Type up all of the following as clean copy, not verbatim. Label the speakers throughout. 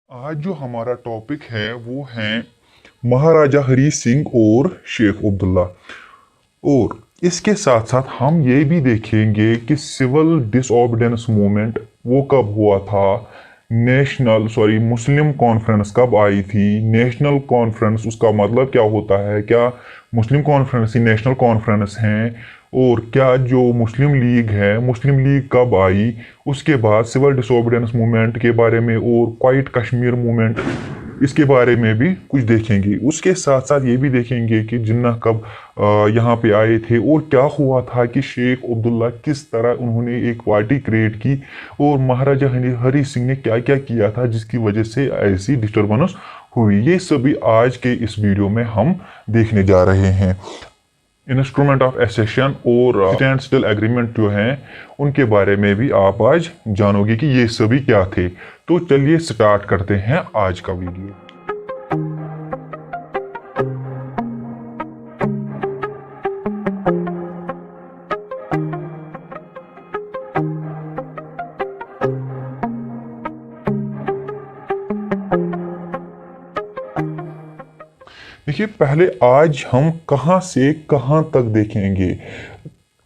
Speaker 1: आज जो हमारा टॉपिक है वो है महाराजा हरी सिंह और शेख अब्दुल्ला। और इसके साथ साथ हम ये भी देखेंगे कि सिविल डिसओबीडियंस मूवमेंट वो कब हुआ था, मुस्लिम कॉन्फ्रेंस कब आई थी। नेशनल कॉन्फ्रेंस उसका मतलब क्या होता है, क्या मुस्लिम कॉन्फ्रेंस ही नेशनल कॉन्फ्रेंस हैं, और क्या जो मुस्लिम लीग है मुस्लिम लीग कब आई। उसके बाद सिविल डिसोबीडियंस मूवमेंट के बारे में और क्वाइट कश्मीर मूवमेंट, इसके बारे में भी कुछ देखेंगे। उसके साथ साथ ये भी देखेंगे कि जिन्ना कब यहाँ पे आए थे और क्या हुआ था कि शेख अब्दुल्ला किस तरह उन्होंने एक पार्टी क्रिएट की और महाराजा हरी सिंह ने क्या क्या किया था जिसकी वजह से ऐसी डिस्टर्बेंस हुई। ये सभी आज के इस वीडियो में हम देखने जा रहे हैं। इंस्ट्रूमेंट ऑफ एसेशन और स्टैंड स्टिल एग्रीमेंट जो हैं उनके बारे में भी आप आज जानोगे कि ये सभी क्या थे। तो चलिए स्टार्ट करते हैं आज का वीडियो। देखिए, पहले आज हम कहाँ से कहाँ तक देखेंगे।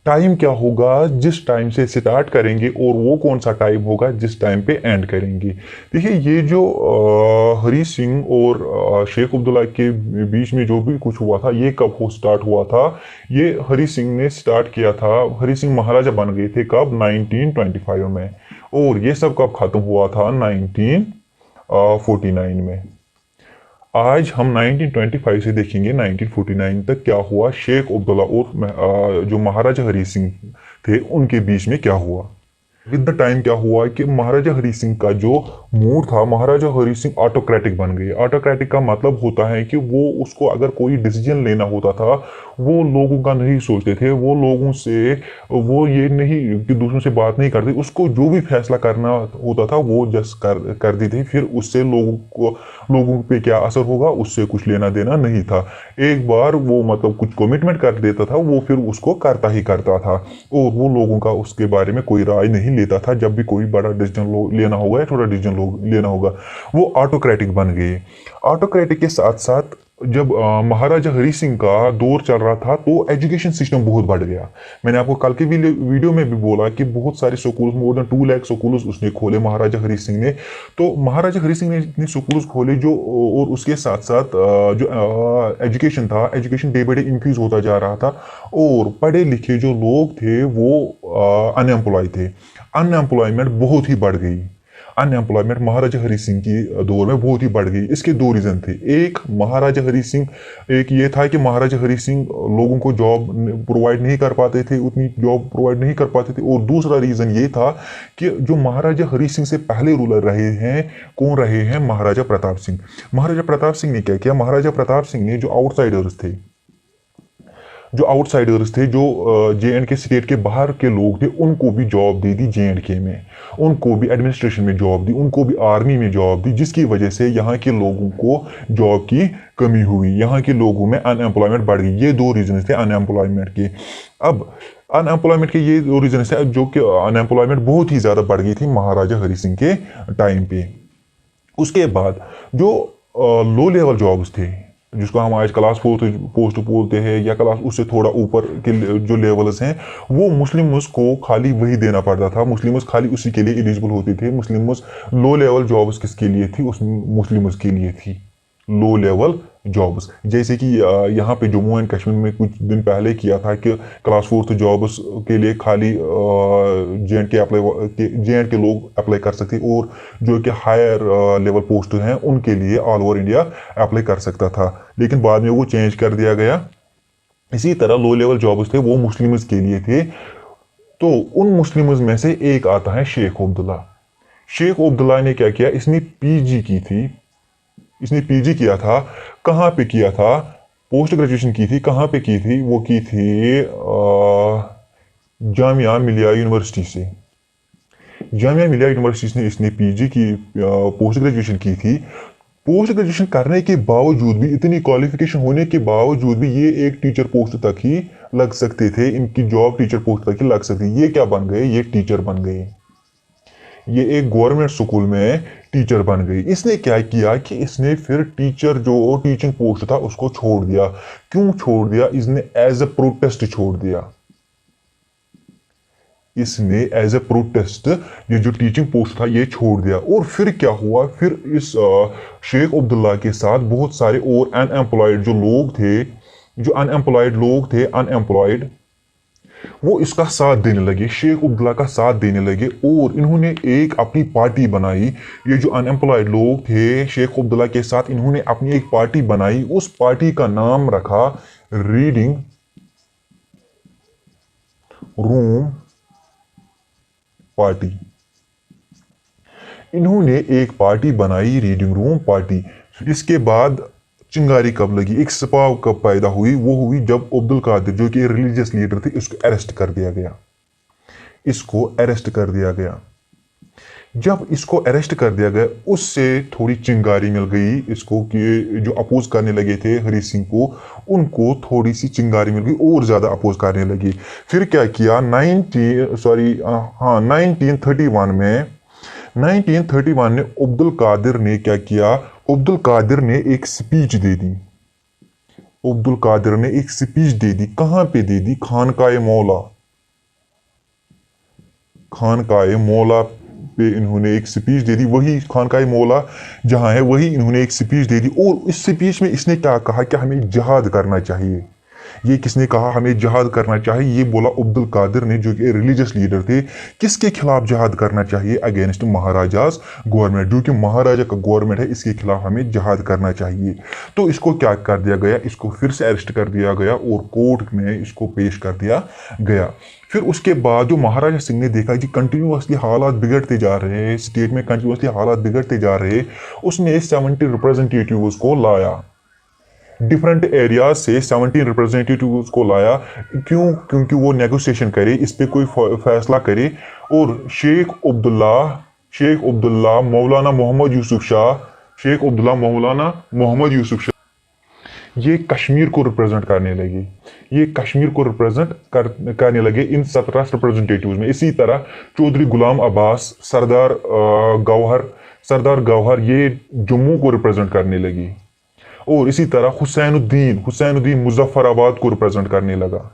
Speaker 1: टाइम क्या होगा जिस टाइम से स्टार्ट करेंगे और वो कौन सा टाइम होगा जिस टाइम पे एंड करेंगे। देखिए, ये जो हरी सिंह और शेख अब्दुल्ला के बीच में जो भी कुछ हुआ था ये कब हो स्टार्ट हुआ था। ये हरी सिंह ने स्टार्ट किया था। हरी सिंह महाराजा बन गए थे कब, 1925 में। और ये सब कब खत्म हुआ था, 1949 में। आज हम 1925 से देखेंगे 1949 तक क्या हुआ, शेख अब्दुल्ला और जो महाराजा हरी सिंह थे उनके बीच में क्या हुआ। विद द टाइम क्या हुआ कि महाराजा हरी सिंह का जो मूड था, महाराजा हरी सिंह ऑटोक्रेटिक बन गए। ऑटोक्रेटिक का मतलब होता है कि वो उसको अगर कोई डिसीजन लेना होता था वो लोगों का नहीं सोचते थे, वो लोगों से वो ये नहीं कि दूसरों से बात नहीं करते, उसको जो भी फैसला करना होता था वो जस्ट कर देते थे। फिर उससे लोगों पे क्या असर होगा उससे कुछ लेना देना नहीं था। एक बार वो मतलब कुछ कमिटमेंट कर देता था वो फिर उसको करता ही करता था और वो लोगों का उसके बारे में कोई राय नहीं लेता था। जब भी कोई बड़ा डिसीजन लेना होगा या छोटा डिसीजन लेना होगा वो ऑटोक्रेटिक बन गए। ऑटोक्रेटिक के साथ साथ जब महाराजा हरी सिंह का दौर चल रहा था तो एजुकेशन सिस्टम बहुत बढ़ गया। मैंने आपको कल के वीडियो में भी बोला कि बहुत सारे school, more than 2 lakh school उसने खोले महाराजा हरी सिंह ने। तो महाराजा हरी सिंह ने इतने स्कूल खोले जो, और उसके साथ साथ जो एजुकेशन था, education day by day increase होता जा रहा था और पढ़े लिखे जो लोग थे वो अनएम्प्लॉय थे। अनएम्प्लॉयमेंट बहुत ही बढ़ गई। अनएम्प्लॉयमेंट महाराजा हरी सिंह की दौर में बहुत ही बढ़ गई। इसके दो रीजन थे। एक महाराजा हरी सिंह, एक ये था कि महाराजा हरी सिंह लोगों को जॉब प्रोवाइड नहीं कर पाते थे, उतनी जॉब प्रोवाइड नहीं कर पाते थे। और दूसरा रीजन ये था कि जो महाराजा हरी सिंह से पहले रूलर रहे हैं, कौन रहे हैं, महाराजा प्रताप सिंह। महाराजा प्रताप सिंह ने क्या किया, महाराजा प्रताप सिंह ने जो आउटसाइडर्स थे, जो जे एंड के स्टेट के बाहर के लोग थे उनको भी job they the J and के में, उनको भी एडमिनिस्ट्रेशन में जॉब दी, उनको भी आर्मी में जॉब दी, जिसकी वजह से यहाँ के लोगों को जॉब की कमी हुई, यहाँ के लोगों में अनएम्प्लॉयमेंट बढ़ गई। ये दो रीजन थे अनएम्प्लॉयमेंट के। अब अनएम्प्लॉयमेंट के ये दो रीजन थे जो कि अनएम्प्लॉयमेंट बहुत ही ज्यादा बढ़ गई थी महाराजा हरी सिंह के टाइम पे। उसके बाद जो लो लेवल जॉब्स थे, जिसको हम आज क्लास 4 पोस्ट बोलते हैं या क्लास उससे थोड़ा ऊपर के जो लेवल्स हैं, वो मुस्लिम्स को खाली वही देना पड़ता था। मुस्लिम्स खाली उसी के लिए एलिजिबल होते थे। मुस्लिम्स लो लेवल जॉब्स किसके लिए थी, उस मुस्लिम्स के लिए थी लो लेवल जॉब्स। जैसे कि यहाँ पे जम्मू एंड कश्मीर में कुछ दिन पहले किया था कि क्लास 4 जॉब्स के लिए खाली जे एंड के लोग अप्लाई कर सकते, और जो कि हायर लेवल पोस्ट हैं उनके लिए ऑल ओवर इंडिया अप्लाई कर सकता था। लेकिन बाद में वो चेंज कर दिया गया। इसी तरह लो लेवल जॉब्स थे वो मुस्लिम्स के लिए थे। तो उन मुस्लिम्स में से एक आता है शेख अब्दुल्ला। शेख अब्दुल्ला ने क्या किया, इसने पीजी की थी। इसने पीजी किया था, कहाँ पे किया था, पोस्ट ग्रेजुएशन की थी, कहाँ पे की थी, वो की थी जामिया मिलिया यूनिवर्सिटी से। जामिया मिलिया यूनिवर्सिटी से इसने पीजी की पोस्ट ग्रेजुएशन की थी। पोस्ट ग्रेजुएशन करने के बावजूद भी, इतनी क्वालिफिकेशन होने के बावजूद भी ये एक टीचर पोस्ट तक ही लग सकते थे, इनकी जॉब टीचर पोस्ट तक ही लग सकती। ये क्या बन गए, ये टीचर बन गए। ये एक गवर्नमेंट स्कूल में टीचर बन गई। इसने क्या किया कि इसने फिर टीचर जो टीचिंग पोस्ट था उसको छोड़ दिया। क्यों छोड़ दिया? इसने एज ए प्रोटेस्ट छोड़ दिया। इसने एज ए प्रोटेस्ट ये जो टीचिंग पोस्ट था ये छोड़ दिया। और फिर क्या हुआ? फिर इस शेख अब्दुल्ला के साथ बहुत सारे और अनएम्प्लॉयड जो लोग थे, जो अनएम्प्लॉयड लोग थे, अनएम्प्लॉयड, वो इसका साथ देने लगे, शेख अब्दुल्ला का साथ देने लगे। और इन्होंने एक अपनी पार्टी बनाई। ये जो अनएम्प्लॉयड लोग थे शेख अब्दुल्ला के साथ, इन्होंने अपनी एक पार्टी बनाई। उस पार्टी का नाम रखा रीडिंग रूम पार्टी। इन्होंने एक पार्टी बनाई, रीडिंग रूम पार्टी। इसके बाद चिंगारी कब लगी, एक स्पाव कब पैदा हुई? वो हुई जब अब्दुल कादिर जो कि रिलीजियस लीडर थे, इसको अरेस्ट कर दिया गया। इसको अरेस्ट कर दिया गया। जब इसको अरेस्ट कर दिया गया, उससे थोड़ी चिंगारी मिल गई इसको, कि जो अपोज करने लगे थे हरी सिंह को, उनको थोड़ी सी चिंगारी मिल गई और ज्यादा अपोज करने लगी। फिर क्या किया? 1931 में अब्दुल कादिर ने क्या किया? अब्दुल कादिर ने एक स्पीच दे दी। अब्दुल कादिर ने एक स्पीच दे दी। कहां पे दे दी? खानकाए मौला। खानकाए मौला पे इन्होंने एक स्पीच दे दी। वही खानकाए मौला जहां है, वही इन्होंने एक स्पीच दे दी। और इस स्पीच में इसने क्या कहा कि हमें जिहाद करना चाहिए। ये किसने कहा हमें जिहाद करना चाहिए? ये बोला अब्दुल कादिर ने, जो कि रिलीजियस लीडर थे। किसके खिलाफ जिहाद करना चाहिए? अगेंस्ट महाराजास गवर्नमेंट, जो कि महाराजा का गवर्नमेंट है, इसके खिलाफ हमें जिहाद करना चाहिए। तो इसको क्या कर दिया गया? इसको फिर से अरेस्ट कर दिया गया और कोर्ट में इसको पेश कर दिया गया। फिर उसके बाद जो महाराजा सिंह ने देखा कि कंटिन्यूसली हालात बिगड़ते जा रहे हैं, स्टेट में कंटिन्यूसली हालात बिगड़ते जा रहे हैं, उसने 70 रिप्रेजेंटेटिव्स को लाया। डिफरेंट एरियाज से 70 रिप्रेजेंटेटिव्स को लाया। क्यों? क्योंकि वो नेगोशिएशन करे, इस पे कोई फैसला करे। और शेख अब्दुल्ला मौलाना मोहम्मद यूसुफ शाह, शेख अब्दुल्ला मौलाना मोहम्मद यूसुफ शाह, ये कश्मीर को रिप्रेजेंट करने लगे। ये कश्मीर को रिप्रेजेंट करने लगे इन 17 रिप्रेजेंटेटिव्स में। इसी तरह चौधरी गुलाम अब्बास, सरदार गौहर ये जम्मू को रिप्रेजेंट करने लगी। और इसी तरह हुसैनुद्दीन मुजफ्फराबाद को रिप्रेजेंट करने लगा।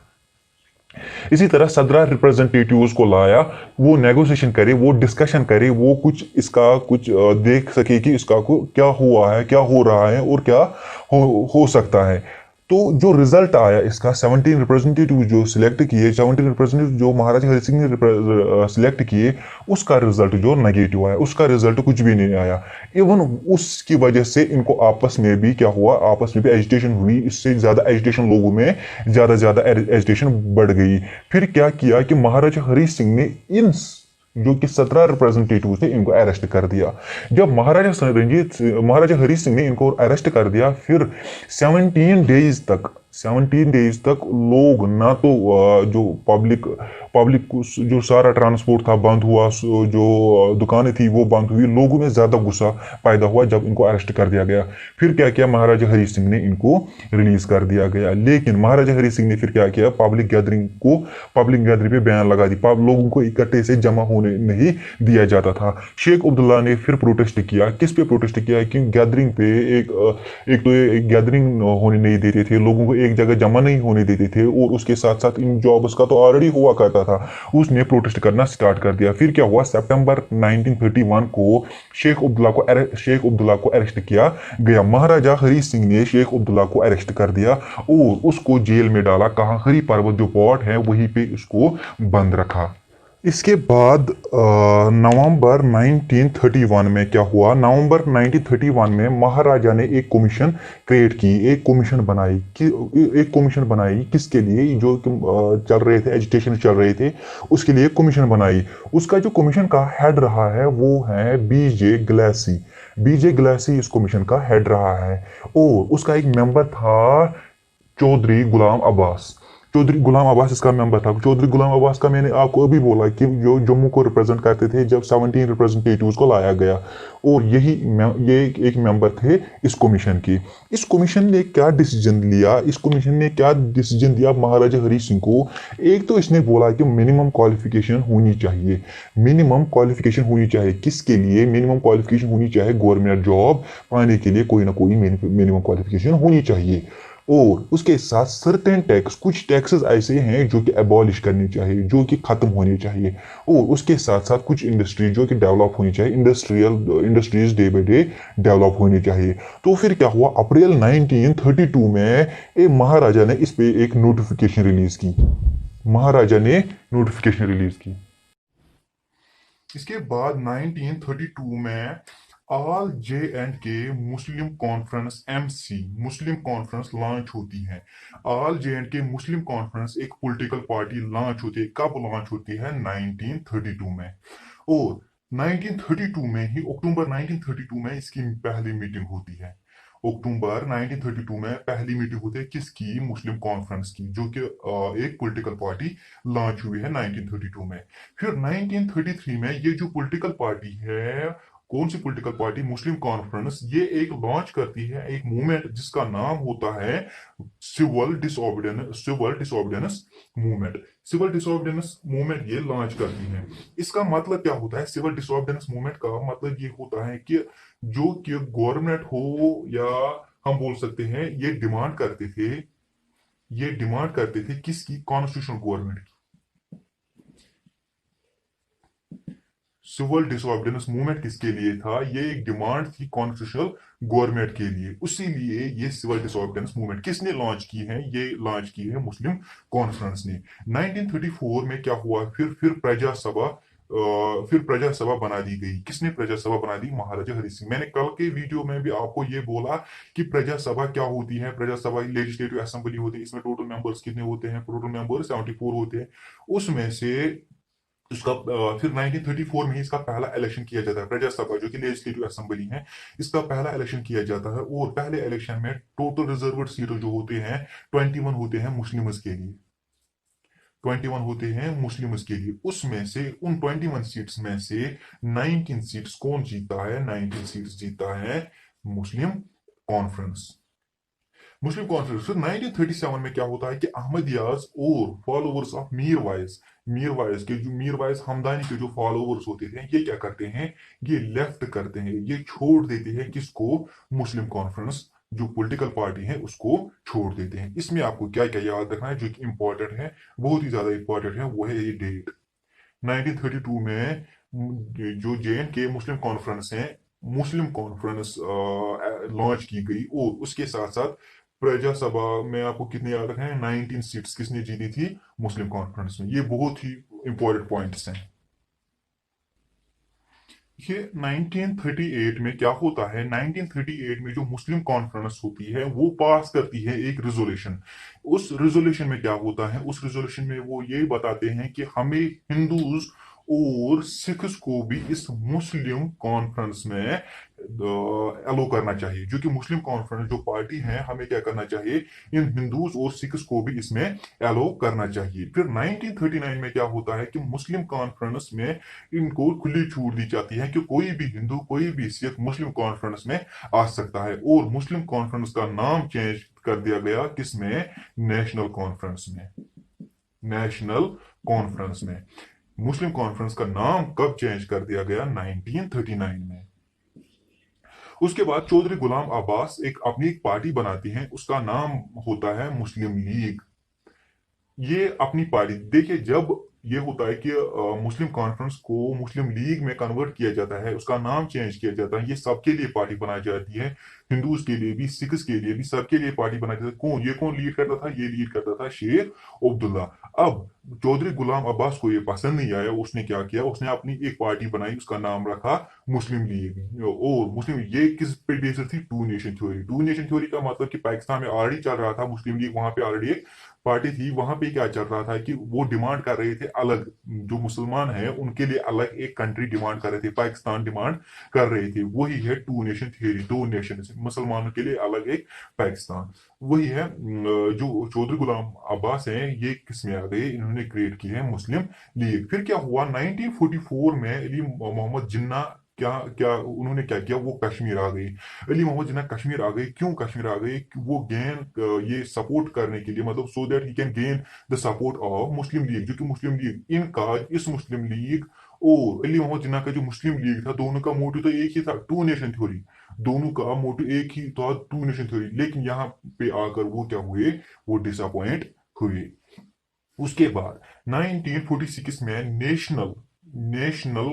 Speaker 1: इसी तरह 17 रिप्रेजेंटेटिव्स को लाया। वो नेगोशिएशन करे, वो डिस्कशन करे, वो कुछ इसका कुछ देख सके कि इसका को क्या हुआ है, क्या हो रहा है और क्या हो सकता है। तो जो रिजल्ट आया इसका, 17 रिप्रेजेंटेटिव जो सिलेक्ट किए, 17 रिप्रेजेंटेटिव जो महाराजा हरि सिंह ने सिलेक्ट किए, उसका रिजल्ट जो नेगेटिव आया, उसका रिजल्ट कुछ भी नहीं आया। इवन उसकी वजह से इनको आपस में भी क्या हुआ? आपस में भी एजिटेशन हुई। इससे ज्यादा एजिटेशन, लोगों में ज्यादा एजिटेशन बढ़ गई। फिर क्या किया कि महाराजा हरि सिंह ने इन जो कि 17 रिप्रेजेंटेटिव थे, इनको अरेस्ट कर दिया। जब महाराजा हरि सिंह ने इनको अरेस्ट कर दिया, फिर 17 डेज तक लोग ना तो जो पब्लिक जो सारा ट्रांसपोर्ट था बंद हुआ, जो दुकानें थी वो बंद हुई। लोगों में ज्यादा गुस्सा पैदा हुआ जब इनको अरेस्ट कर दिया गया। फिर क्या किया? महाराजा हरि सिंह ने इनको रिलीज कर दिया गया। लेकिन महाराजा हरि सिंह ने फिर क्या किया? पब्लिक गैदरिंग पे बैन लगा दी। लोगों को इकट्ठे से जमा होने नहीं दिया जाता था। शेख अब्दुल्ला ने फिर प्रोटेस्ट किया। किस पे प्रोटेस्ट किया? कि गैदरिंग पे एक गैदरिंग होने नहीं देते थे, लोगों को एक जगह जमा नहीं होने देते थे। और उसके साथ साथ इन जॉब्स का तो ऑलरेडी हुआ करता था, उसने प्रोटेस्ट करना स्टार्ट कर दिया। फिर क्या हुआ? सितंबर 1931 को शेख अब्दुल्ला को अरेस्ट किया गया। महाराजा हरि सिंह ने शेख अब्दुल्ला को अरेस्ट कर दिया और उसको जेल में डाला। कहाँ? हरि पर्वत जो पॉट है वहीं पे उसको बंद रखा। इसके बाद नवंबर 1931 में क्या हुआ? नवंबर 1931 में महाराजा ने एक कमीशन क्रिएट की, एक कमीशन बनाई किसके लिए? जो चल रहे थे, एजिटेशन चल रहे थे, उसके लिए कमीशन बनाई। उसका जो कमीशन का हेड रहा है वो है बीजे ग्लासी इस कमीशन का हेड रहा है। और उसका एक मेंबर था चौधरी गुलाम अब्बास। चौधरी गुलाम अब्बास इसका मेंबर था। चौधरी गुलाम अब्बास का मैंने आपको अभी बोला कि जो जम्मू को रिप्रेजेंट करते थे जब 17 रिप्रेजेंटेटिव्स को लाया गया, और ये एक मेंबर थे इस कमीशन के। इस कमीशन ने क्या डिसीजन लिया, इस कमीशन ने क्या डिसीजन दिया महाराजा हरी सिंह को। एक तो इसने बोला कि मिनिमम क्वालिफिकेशन होनी चाहिए। मिनिमम क्वालिफिकेशन होनी चाहिए किसके लिए? मिनिमम क्वालिफिकेशन होनी चाहिए गवर्नमेंट जॉब पाने के लिए, कोई ना कोई मिनिमम क्वालिफिकेशन होनी चाहिए। और उसके साथ सर्टेन टैक्स, कुछ टैक्सेस ऐसे हैं जो कि एबॉलिश करनी चाहिए, जो कि खत्म होनी चाहिए। और उसके साथ साथ कुछ इंडस्ट्री जो कि डेवलप होनी चाहिए, industries day by day develop होनी चाहिए। तो फिर क्या हुआ, अप्रैल 1932 में महाराजा ने इस पे एक नोटिफिकेशन रिलीज की। महाराजा ने नोटिफिकेशन रिलीज की। इसके बाद 1932 में ऑल जे एंड के मुस्लिम कॉन्फ्रेंस MC मुस्लिम कॉन्फ्रेंस लॉन्च होती है। ऑल जे एंड के मुस्लिम कॉन्फ्रेंस एक पॉलिटिकल पार्टी लॉन्च होती है। कब लॉन्च होती है? 1932 में। और 1932 में ही, अक्टूबर 1932 में इसकी पहली मीटिंग होती है। अक्टूबर 1932 में पहली मीटिंग होती है किसकी? मुस्लिम कॉन्फ्रेंस की, जो कि एक पॉलिटिकल पार्टी लॉन्च हुई है 1932 में। फिर 1933 में ये जो पॉलिटिकल पार्टी है, कौन सी पॉलिटिकल पार्टी? मुस्लिम कॉन्फ्रेंस, ये एक लॉन्च करती है एक मूवमेंट जिसका नाम होता है सिविल डिसऑबीडियंस मूवमेंट। सिविल डिसऑबीडियंस मूवमेंट ये लॉन्च करती है। इसका मतलब क्या होता है? सिविल डिसऑबीडियंस मूवमेंट का मतलब ये होता है कि जो कि गवर्नमेंट हो, या हम बोल सकते हैं ये डिमांड करते थे किसकी? कॉन्स्टिट्यूशनल गवर्नमेंट की। सिविल डिसऑबीडियंस मूवमेंट किसके लिए था? ये एक डिमांड थी कॉन्स्टिट्यूशनल गवर्नमेंट के लिए। उसीलिए ये सिविल डिसऑबीडियंस मूवमेंट किसने लॉन्च की है? ये लॉन्च की है मुस्लिम कॉन्फ्रेंस ने। 1934 में क्या हुआ? फिर प्रजा सभा बना दी गई। किसने प्रजा सभा बना दी? महाराजा हरि सिंह। मैंने कल के वीडियो में भी आपको ये बोला कि प्रजा सभा क्या होती है। प्रजा सभा लेजिस्लेटिव असेंबली होती है। इसमें टोटल मेंबर्स कितने होते हैं? टोटल मेंबर्स 74 होते हैं। उसमें से उसका फिर 1934 में ही इसका पहला इलेक्शन किया जाता है। प्रजा सभा जो कि लेजिस्लेटिव असेंबली है, इसका पहला इलेक्शन किया जाता है। और पहले इलेक्शन में टोटल रिजर्व्ड सीट जो होते हैं 21 होते हैं मुस्लिम्स के लिए। 21 होते हैं मुस्लिम्स के लिए। उसमें से उन 21 सीट्स में से 19 सीट्स कौन जीता है? 19 सीट्स जीता है मुस्लिम कॉन्फ्रेंस। मुस्लिम कॉन्फ्रेंस। फिर 1937 में क्या होता है कि अहमदियाज और फॉलोवर्स ऑफ मीर वाइज हमदानी के जो फॉलोवर्स होते थे, ये क्या करते हैं? ये लेफ्ट करते हैं, ये छोड़ देते हैं किसको? मुस्लिम कॉन्फ्रेंस जो पॉलिटिकल पार्टी है उसको छोड़ देते हैं। इसमें आपको क्या क्या याद रखना है जो कि इंपॉर्टेंट है, बहुत ही ज्यादा इंपॉर्टेंट है, वो है ये डेट। 1932 में जो JNK मुस्लिम कॉन्फ्रेंस है, मुस्लिम कॉन्फ्रेंस लॉन्च की गई। और उसके साथ साथ प्रजा सभा में आपको कितने याद रखना है? 19 सीट्स किसने जीती थी? मुस्लिम कॉन्फ्रेंस में। ये बहुत ही इंपॉर्टेंट पॉइंट्स हैं। ये 1938 में क्या होता है? 1938 में जो मुस्लिम कॉन्फ्रेंस होती है वो पास करती है एक रिजोल्यूशन। उस रिजोल्यूशन में क्या होता है? उस रिजोल्यूशन में वो ये बताते हैं कि हमें हिंदूज और सिख्स को भी इस मुस्लिम कॉन्फ्रेंस में अलो करना चाहिए। जो कि मुस्लिम कॉन्फ्रेंस जो पार्टी है, हमें क्या करना चाहिए? इन हिंदूज और सिख्स को भी इसमें अलो करना चाहिए। फिर 1939 में क्या होता है कि मुस्लिम कॉन्फ्रेंस में इनको खुली छूट दी जाती है कि कोई भी हिंदू, कोई भी सिख मुस्लिम कॉन्फ्रेंस में आ सकता है। और मुस्लिम कॉन्फ्रेंस का नाम चेंज कर दिया गया किसमें? नेशनल कॉन्फ्रेंस में। नेशनल कॉन्फ्रेंस में मुस्लिम कॉन्फ्रेंस का नाम कब चेंज कर दिया गया? 1939 में। उसके बाद चौधरी गुलाम अब्बास अपनी एक पार्टी बनाती हैं, उसका नाम होता है मुस्लिम लीग। ये अपनी पार्टी, देखिए जब ये होता है कि मुस्लिम कॉन्फ्रेंस को मुस्लिम लीग में कन्वर्ट किया जाता है, उसका नाम चेंज किया जाता है, ये सबके लिए पार्टी बनाई जाती है, हिंदूज के लिए भी, सिख्स के लिए भी, सबके लिए पार्टी बनाई जाती है। कौन लीड करता था? ये लीड करता था शेख अब्दुल्ला। अब चौधरी गुलाम अब्बास को ये पसंद नहीं आया। उसने क्या किया? उसने अपनी एक पार्टी बनाई, उसका नाम रखा मुस्लिम लीग। और मुस्लिम ये किस पे बेस्ड थी? Two nation theory. Two nation theory का मतलब कि पाकिस्तान में ऑलरेडी चल रहा था मुस्लिम लीग, वहां पे ऑलरेडी एक पार्टी थी। वहां पे क्या चल रहा था कि वो डिमांड कर रहे थे अलग, जो मुसलमान हैं उनके लिए अलग एक कंट्री डिमांड कर रहे थे, पाकिस्तान डिमांड कर रहे थे। वही है टू नेशन थियरी, दो नेशन, मुसलमानों के लिए अलग एक पाकिस्तान। वही है जो चौधरी गुलाम अब्बास हैं, ये किस में आ गए, इन्होंने क्रिएट की है मुस्लिम लीग। फिर क्या हुआ 1944 में अली मोहम्मद जिन्ना, क्या क्या उन्होंने क्या किया, वो कश्मीर आ गई। अली मोहम्मद जिन्ना कश्मीर आ गई, क्यों कश्मीर आ गई, वो गेन ये सपोर्ट करने के लिए, मतलब so that he can gain the support of Muslim league, जो कि मुस्लिम लीग इनका, इस मुस्लिम लीग और अली मोहम्मद जिन्ना का जो मुस्लिम लीग था, दोनों का मोटिव तो एक ही था, टू नेशन थ्योरी। दोनों का मोटिव एक ही था, टू नेशन थ्योरी। लेकिन यहाँ पे आकर वो क्या हुए, वो डिसअपॉइंट हुए। उसके बाद 1946 में national national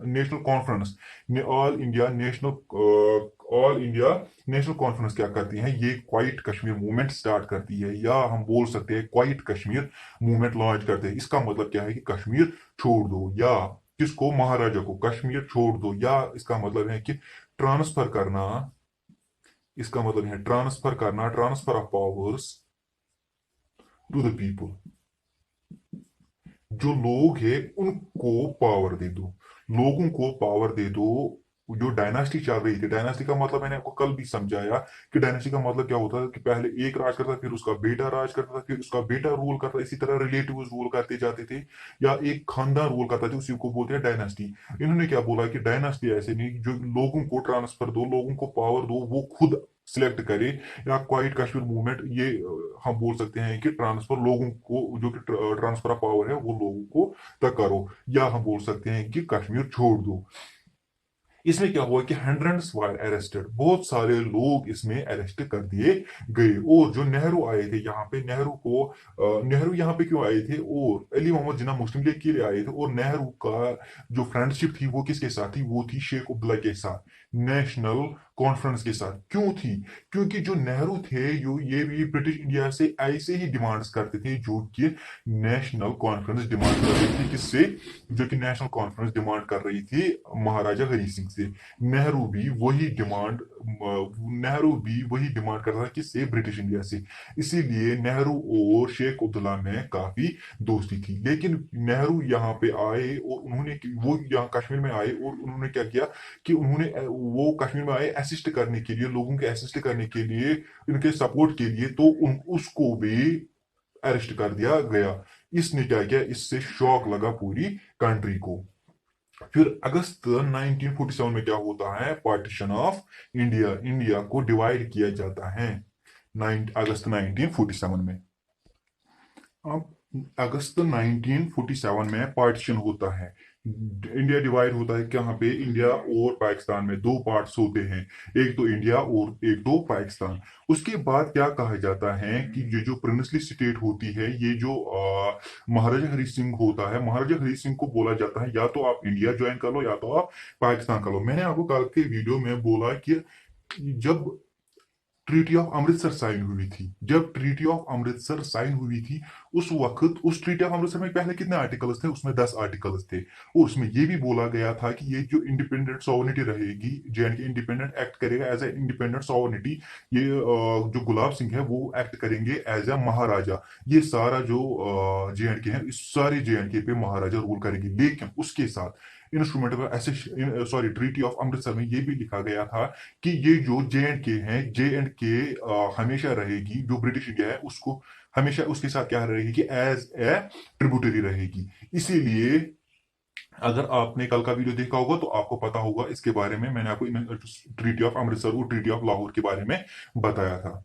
Speaker 1: national conference, all India national conference क्या करती है, ये क्वाइट कश्मीर मूवमेंट स्टार्ट करती है, या हम बोल सकते हैं क्वाइट कश्मीर मूवमेंट लॉन्च करते हैं। इसका मतलब क्या है कि कश्मीर छोड़ दो, या किसको, महाराजा को कश्मीर छोड़ दो, या इसका मतलब है कि ट्रांसफर करना, इसका मतलब है ट्रांसफर करना, transfer of powers to the people. जो लोग हैं उनको पावर दे दो, लोगों को पावर दे दो। जो डायनास्टी चल रही थी, डायनास्टी का मतलब मैंने आपको कल भी समझाया कि डायनास्टी का मतलब क्या होता है कि पहले एक राज करता, फिर उसका बेटा राज करता था, फिर उसका बेटा रूल करता, इसी तरह रिलेटिव रूल करते जाते थे, या एक खानदान रूल करता था, उसी को बोलते हैं डायनास्टी। इन्होंने क्या बोला कि डायनास्टी ऐसे नहीं, जो लोगों को ट्रांसफर दो, लोगों को पावर दो, वो खुद सिलेक्ट करे। या क्वाइट कश्मीर मूवमेंट, ये हम बोल सकते हैं कि ट्रांसफर लोगों को, जो कि ट्रांसफर ऑफ पावर है वो लोगों को तक करो, या हम बोल सकते हैं कि कश्मीर छोड़ दो। इसमें क्या हुआ कि हंड्रेड्स वर अरेस्टेड, बहुत सारे लोग इसमें अरेस्ट कर दिए गए। और जो नेहरू आए थे यहाँ पे, नेहरू यहाँ पे क्यों आए थे, और अली मोहम्मद जिन्ना मुस्लिम लीग के लिए आए थे, और नेहरू का जो फ्रेंडशिप थी वो किसके साथ थी, वो थी शेख अब्दुल्ला के साथ, नेशनल कॉन्फ्रेंस के साथ। क्यों थी, क्योंकि जो नेहरू थे, ये भी ब्रिटिश इंडिया से ऐसे ही डिमांड्स करते थे जो कि नेशनल कॉन्फ्रेंस डिमांड कर रही थी, किससे, जो कि नेशनल कॉन्फ्रेंस डिमांड कर रही थी महाराजा हरी सिंह से। नेहरू भी वही डिमांड कर रहा था, किससे, ब्रिटिश इंडिया से। इसीलिए नेहरू और शेख अब्दुल्ला में काफी दोस्ती थी। लेकिन नेहरू यहाँ पे आए और वो यहाँ कश्मीर में आए, और उन्होंने क्या किया कि वो कश्मीर में आए असिस्ट करने के लिए, लोगों के असिस्ट करने के लिए, इनके सपोर्ट के लिए, तो उसको भी अरेस्ट कर दिया गया। इसने क्या किया, इससे शॉक लगा पूरी कंट्री को। फिर अगस्त 1947 में क्या होता है, पार्टीशन ऑफ इंडिया, इंडिया को डिवाइड किया जाता है 9 अगस्त 1947 में। अब अगस्त 1947 में पार्टीशन होता है, इंडिया डिवाइड होता है। कहाँ पे, इंडिया और पाकिस्तान में दो पार्ट्स होते हैं, एक तो इंडिया और एक तो पाकिस्तान। उसके बाद क्या कहा जाता है कि ये जो प्रिंसली स्टेट होती है, ये जो महाराजा हरी सिंह होता है, महाराजा हरी सिंह को बोला जाता है या तो आप इंडिया ज्वाइन कर लो या तो आप पाकिस्तान कर लो। मैंने आपको कल के वीडियो में बोला कि जब ट्रीटी ऑफ अमृतसर साइन हुई थी, जब ट्रीटी ऑफ अमृतसर साइन हुई थी, उस वक्त उस ट्रीटी ऑफ अमृतसर में पहले कितने आर्टिकल्स थे, उसमें 10 आर्टिकल्स थे। और उसमें यह भी बोला गया था कि ये जो इंडिपेंडेंट सॉवरिटी रहेगी, जेएंडके इंडिपेंडेंट एक्ट करेगा एज ए इंडिपेंडेंट सॉवरिटी। ये जो गुलाब सिंह है वो एक्ट करेंगे एज ए महाराजा। ये सारा जो जेएंडके है, इस सारे जेएंडके पे महाराजा रूल करेंगे। लेकिन उसके साथ instrument sorry treaty of Amritsar में ये भी लिखा गया था कि ये जो जे एंड के है, जे एंड के हमेशा रहेगी, जो ब्रिटिश इंडिया है उसको हमेशा उसके साथ क्या रहेगी कि एज ए ट्रिब्यूटरी रहेगी। इसीलिए अगर आपने कल का वीडियो देखा होगा तो आपको पता होगा इसके बारे में, मैंने आपको ट्रीटी ऑफ अमृतसर और ट्रीटी ऑफ लाहौर के बारे में बताया था।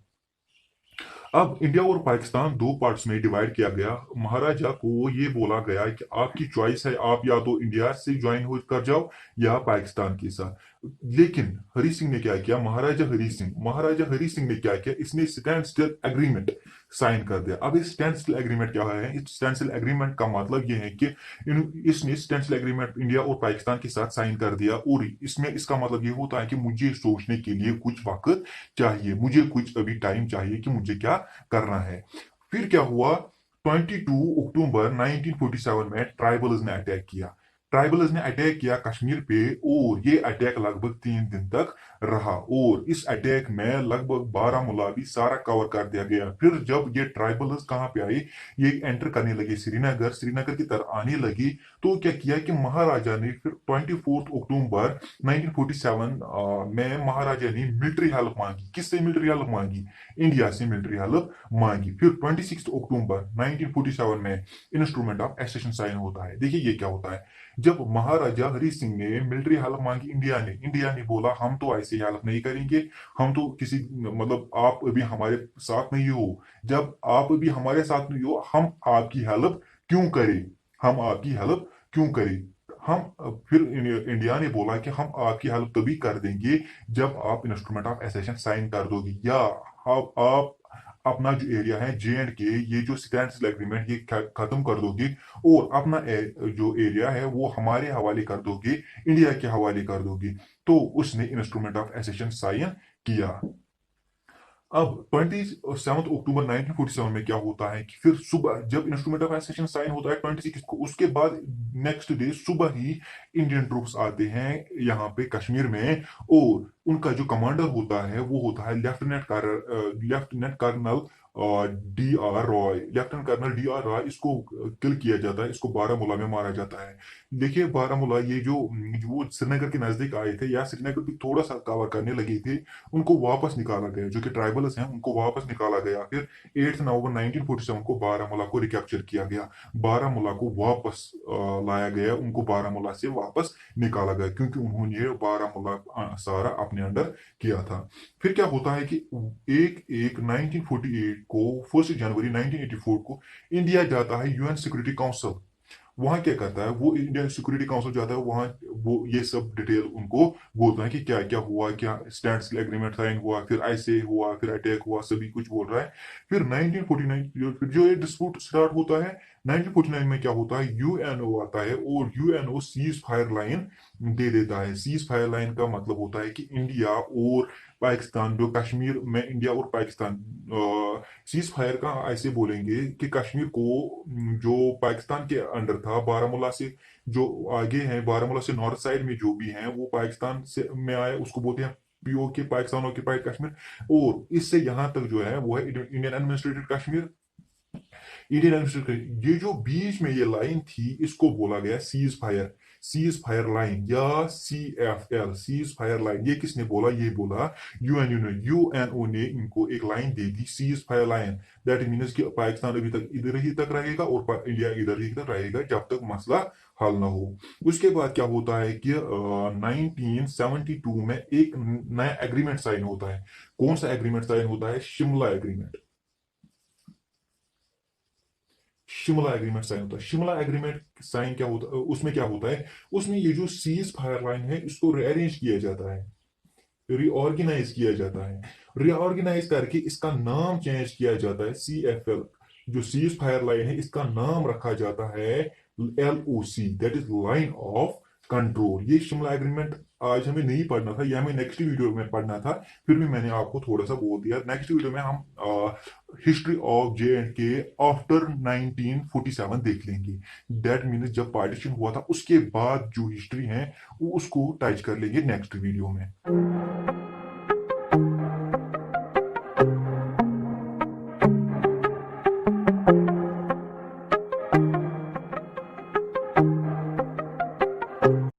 Speaker 1: अब इंडिया और पाकिस्तान दो पार्ट्स में डिवाइड किया गया। महाराजा को ये बोला गया कि आपकी चॉइस है, आप या तो इंडिया से ज्वाइन हो कर जाओ या पाकिस्तान के साथ। लेकिन हरी सिंह ने क्या किया, महाराजा हरी सिंह ने क्या किया, इसने स्टैंड स्टिल एग्रीमेंट साइन कर दिया। अब इस स्टैंड स्टिल एग्रीमेंट क्या है, इस स्टैंड स्टिल एग्रीमेंट का मतलब ये है कि इसने स्टैंड स्टिल एग्रीमेंट इंडिया और पाकिस्तान के साथ साइन कर दिया। और इसमें इसका मतलब ये होता है कि मुझे सोचने के लिए कुछ वक्त चाहिए, मुझे कुछ अभी टाइम चाहिए कि मुझे क्या करना है। फिर क्या हुआ, 22 अक्टूबर 1947 में ट्राइबल्स ने अटैक किया। ट्राइबल्स ने अटैक किया कश्मीर पे, और ये अटैक लगभग 3 दिन तक रहा, और इस अटैक में लगभग बारामूला भी सारा कवर कर दिया गया। फिर जब ये ट्राइबल्स कहाँ पे आए, ये एंटर करने लगे श्रीनगर, श्रीनगर की तरफ आने लगी, तो क्या किया कि महाराजा ने फिर 24 अक्टूबर 1947 में महाराजा ने मिलिट्री हेल्प मांगी। किससे मिलिट्री हेल्प मांगी? इंडिया से मिलिट्री हेल्प मांगी। फिर 26 अक्टूबर 1947 में इंस्ट्रूमेंट ऑफ एसेशन साइन होता है। देखिए ये क्या होता है, जब महाराजा हरि सिंह ने मिलिट्री हेल्प मांगी इंडिया ने बोला हम तो ऐसे हेल्प नहीं करेंगे, हम तो किसी मतलब आप अभी हमारे साथ नहीं हो, जब आप अभी हमारे साथ नहीं हो हम आपकी हेल्प क्यों करें, हम आपकी हेल्प क्यों करें। हम फिर इंडिया ने बोला कि हम आपकी हेल्प तभी कर देंगे जब आप इंस्ट्रूमेंट ऑफ एसेशन साइन कर दोगे, या आप अपना जो एरिया है J&K, ये जो स्टैंड स्टिल एग्रीमेंट ये खत्म कर दोगे, और अपना जो एरिया है वो हमारे हवाले कर दोगे, इंडिया के हवाले कर दोगे। तो उसने इंस्ट्रूमेंट ऑफ एसेशन साइन किया। अब 27 अक्टूबर 1947 में क्या होता है कि फिर सुबह जब इंस्ट्रूमेंट ऑफ एसेशन साइन होता है 26 को, उसके बाद नेक्स्ट डे सुबह ही इंडियन ट्रूप्स आते हैं यहाँ पे कश्मीर में, और उनका जो कमांडर होता है वो होता है lieutenant colonel D.R. Roy. Lieutenant colonel D.R. Roy, इसको किल किया जाता है, इसको बारामूला में मारा जाता है। देखिए बारामूला ये जो वो श्रीनगर के नजदीक आए थे या श्रीनगर भी थोड़ा सा कवर करने लगे थे, उनको वापस निकाला गया, जो कि ट्राइबल्स हैं उनको वापस निकाला गया। फिर 8 नवंबर 1947 को बारामूला को रिकैप्चर किया गया, बारामूला को वापस लाया गया, उनको बारामूला से वापस निकाला गया, क्योंकि उन्होंने बारामूला सारा अपने अंडर किया था। फिर क्या होता है कि 1948 को 1 जनवरी 1984 को इंडिया जाता है यूएन सिक्योरिटी काउंसिल। वहां क्या करता है, वो इंडियन सिक्योरिटी काउंसिल जाता है वहां, वो ये सब डिटेल उनको बोलता है कि क्या क्या हुआ, क्या स्टैंड स्टिल एग्रीमेंट साइन हुआ, फिर ऐसे हुआ, फिर अटैक हुआ, सभी कुछ बोल रहा है। फिर 1949 जो ये डिस्प्यूट स्टार्ट होता है, 1949 में क्या होता है, यूएनओ आता है और यूएनओ सीज फायर लाइन दे देता है। सीज फायर लाइन का मतलब होता है कि इंडिया और पाकिस्तान, जो कश्मीर में इंडिया और पाकिस्तान सीज फायर का ऐसे बोलेंगे कि कश्मीर को जो पाकिस्तान के अंडर था, बारामूला से जो आगे हैं, बारामूला से नॉर्थ साइड में जो भी हैं वो पाकिस्तान से में आए, उसको बोलते हैं POK, पाकिस्तान ऑक्यूपाइड कश्मीर। और इससे यहाँ तक जो है वो है Indian administrated Kashmir. Indian administrated, ये जो बीच में ये लाइन थी इसको बोला गया सीज फायर लाइन या CFL, सीज फायर लाइन। ये किसने बोला, ये बोला यूएनओ ने इनको एक line they the, cease fire line. That means कि पाकिस्तान अभी तक इधर ही तक रहेगा और इंडिया इधर ही तक रहेगा जब तक मसला हल ना हो। उसके बाद क्या होता है कि 1972 में एक नया एग्रीमेंट साइन होता है। कौन सा एग्रीमेंट साइन होता है? Shimla agreement. Shimla agreement sign होता है। शिमला एग्रीमेंट साइन क्या होता है, उसमें क्या होता है, उसमें ये जो सीज फायर लाइन है इसको रीअरेंज किया जाता है, रीऑर्गेनाइज किया जाता है। रीऑर्गेनाइज करके इसका नाम चेंज किया जाता है CFL। जो सीज फायर लाइन है इसका नाम रखा जाता है LOC, that is line of control. ये शिमला एग्रीमेंट आज हमें नहीं पढ़ना था, यह हमें नेक्स्ट वीडियो में पढ़ना था, फिर भी मैंने आपको थोड़ा सा बोल दिया। नेक्स्ट वीडियो में हम हिस्ट्री ऑफ J&K आफ्टर 1947 देख लेंगे। दैट मीन्स जब पार्टीशन हुआ था उसके बाद जो हिस्ट्री है वो उसको टच कर लेंगे नेक्स्ट वीडियो में।